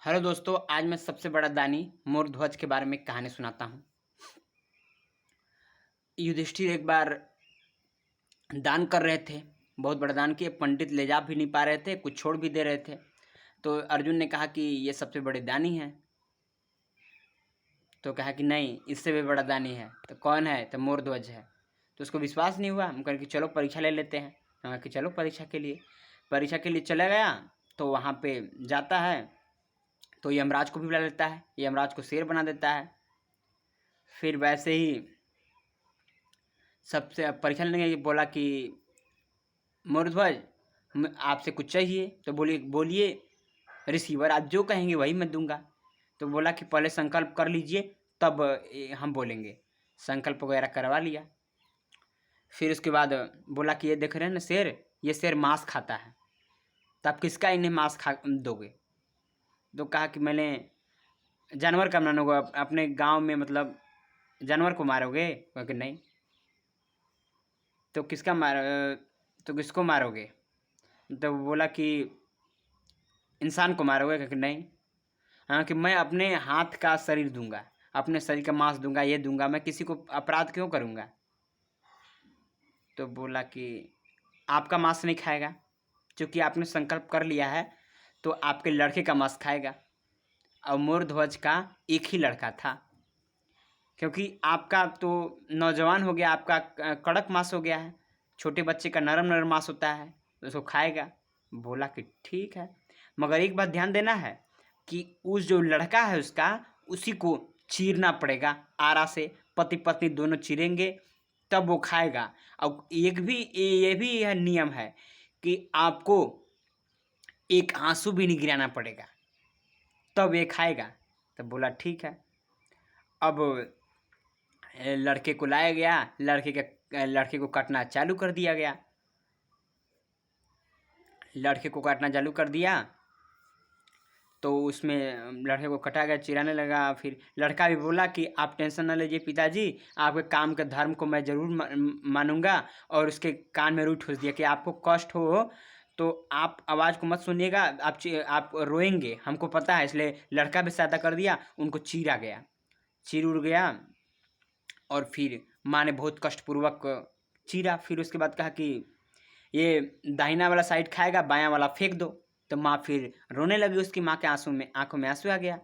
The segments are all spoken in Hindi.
हेलो दोस्तों, आज मैं सबसे बड़ा दानी मोरध्वज के बारे में एक कहानी सुनाता हूँ। युधिष्ठिर एक बार दान कर रहे थे, बहुत बड़ा दान किए। पंडित ले जा भी नहीं पा रहे थे, कुछ छोड़ भी दे रहे थे। तो अर्जुन ने कहा कि ये सबसे बड़े दानी हैं। तो कहा कि नहीं, इससे भी बड़ा दानी है। तो कौन है? तो मोरध्वज है। तो उसको विश्वास नहीं हुआ। हम कहा कि चलो परीक्षा ले लेते हैं। हम कि चलो परीक्षा के लिए चला गया। तो वहाँ पे जाता है तो यमराज को भी बुला लेता है, यमराज को शेर बना देता है। फिर वैसे ही सबसे परीक्षा लेने के बोला कि मोरध्वज, आपसे कुछ चाहिए? तो बोलिए रिसीवर, आप जो कहेंगे वही मैं दूंगा। तो बोला कि पहले संकल्प कर लीजिए, तब हम बोलेंगे। संकल्प वगैरह करवा लिया। फिर उसके बाद बोला कि ये देख रहे हैं ना शेर, ये शेर मांस खाता है, तो आप किसका इन्हें मांस खा दोगे? तो कहा कि मैंने जानवर का मानोगे, अपने गांव में मतलब जानवर को मारोगे? कहा कि नहीं। तो तो किसको मारोगे? तो बोला कि इंसान को मारोगे? कहा कि नहीं। हाँ, कि मैं अपने हाथ का शरीर दूंगा, अपने शरीर का मांस दूंगा, ये दूंगा, मैं किसी को अपराध क्यों करूंगा? तो बोला कि आपका मांस नहीं खाएगा, क्योंकि आपने संकल्प कर लिया है, तो आपके लड़के का मांस खाएगा। और मोरध्वज का एक ही लड़का था, क्योंकि आपका तो नौजवान हो गया, आपका कड़क मांस हो गया है, छोटे बच्चे का नरम नरम मांस होता है, तो उसको खाएगा। बोला कि ठीक है, मगर एक बात ध्यान देना है कि उस जो लड़का है उसका, उसी को चीरना पड़ेगा आरा से। पति पत्नी दोनों चीरेंगे तब वो खाएगा। और ये भी यह नियम है कि आपको एक आंसू भी नहीं गिराना पड़ेगा, तब ये खाएगा। तब बोला ठीक है। अब लड़के को लाया गया, लड़के को काटना चालू कर दिया गया। लड़के को काटना चालू कर दिया तो उसमें लड़के को कटा गया, चिराने लगा। फिर लड़का भी बोला कि आप टेंशन न लीजिए पिताजी, आपके काम के धर्म को मैं ज़रूर मानूंगा। और उसके कान में रुई ठूस दिया कि आपको कष्ट हो तो आप आवाज़ को मत सुनिएगा, आप रोएंगे, हमको पता है। इसलिए लड़का भी सहायता कर दिया, उनको चीरा गया, चीर उड़ गया। और फिर माँ ने बहुत कष्टपूर्वक चीरा। फिर उसके बाद कहा कि ये दाहिना वाला साइड खाएगा, बायां वाला फेंक दो। तो माँ फिर रोने लगी, उसकी माँ के आंखों में आंसू आ गया।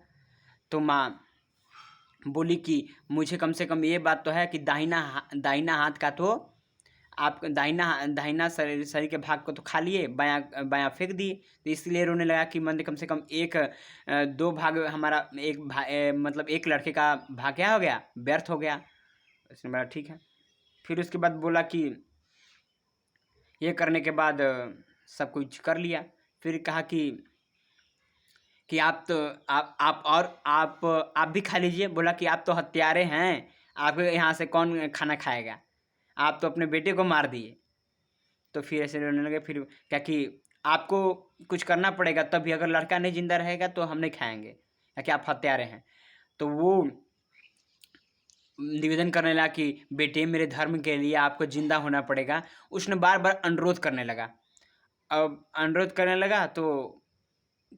तो माँ बोली कि मुझे कम से कम ये बात तो है कि दाहिना हाथ का तो आप दाहिना शरीर के भाग को तो खा लिए, बायां फेंक दिए। तो इसलिए रोने लगा कि मैंने कम से कम दो भाग, हमारा मतलब एक लड़के का भाग क्या हो गया, व्यर्थ हो गया। उसने बोला ठीक है। फिर उसके बाद बोला कि ये करने के बाद सब कुछ कर लिया। फिर कहा कि आप तो आप भी खा लीजिए। बोला कि आप तो हत्यारे हैं, आप यहाँ से कौन खाना खाएगा, आप तो अपने बेटे को मार दिए। तो फिर ऐसे रोने लगे। फिर क्या कि आपको कुछ करना पड़ेगा, तभी अगर लड़का नहीं जिंदा रहेगा तो हम नहीं खाएंगे, क्या कि आप हत्यारे हैं। तो वो निवेदन करने लगा कि बेटे, मेरे धर्म के लिए आपको जिंदा होना पड़ेगा। उसने बार बार अनुरोध करने लगा। अब अनुरोध करने लगा तो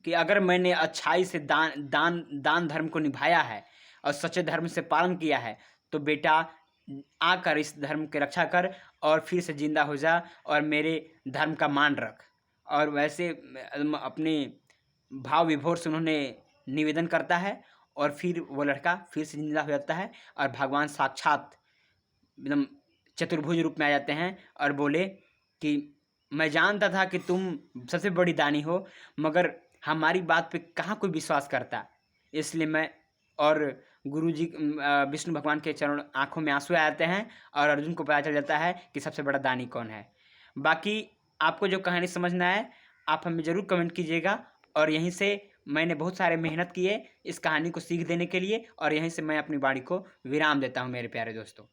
कि अगर मैंने अच्छाई से दान धर्म को निभाया है और सच्चे धर्म से पालन किया है, तो बेटा आकर इस धर्म की रक्षा कर और फिर से जिंदा हो जा और मेरे धर्म का मान रख। और वैसे अपने भाव विभोर से उन्होंने निवेदन करता है, और फिर वो लड़का फिर से जिंदा हो जाता है और भगवान साक्षात एकदम चतुर्भुज रूप में आ जाते हैं और बोले कि मैं जानता था कि तुम सबसे बड़ी दानी हो, मगर हमारी बात पे कहाँ कोई विश्वास करता, इसलिए मैं और गुरु जी विष्णु भगवान के चरण आंखों में आंसू आ जाते हैं और अर्जुन को पता चल जाता है कि सबसे बड़ा दानी कौन है। बाकी आपको जो कहानी समझना है आप हमें ज़रूर कमेंट कीजिएगा। और यहीं से मैंने बहुत सारे मेहनत किए इस कहानी को सीख देने के लिए, और यहीं से मैं अपनी वाणी को विराम देता हूँ मेरे प्यारे दोस्तों।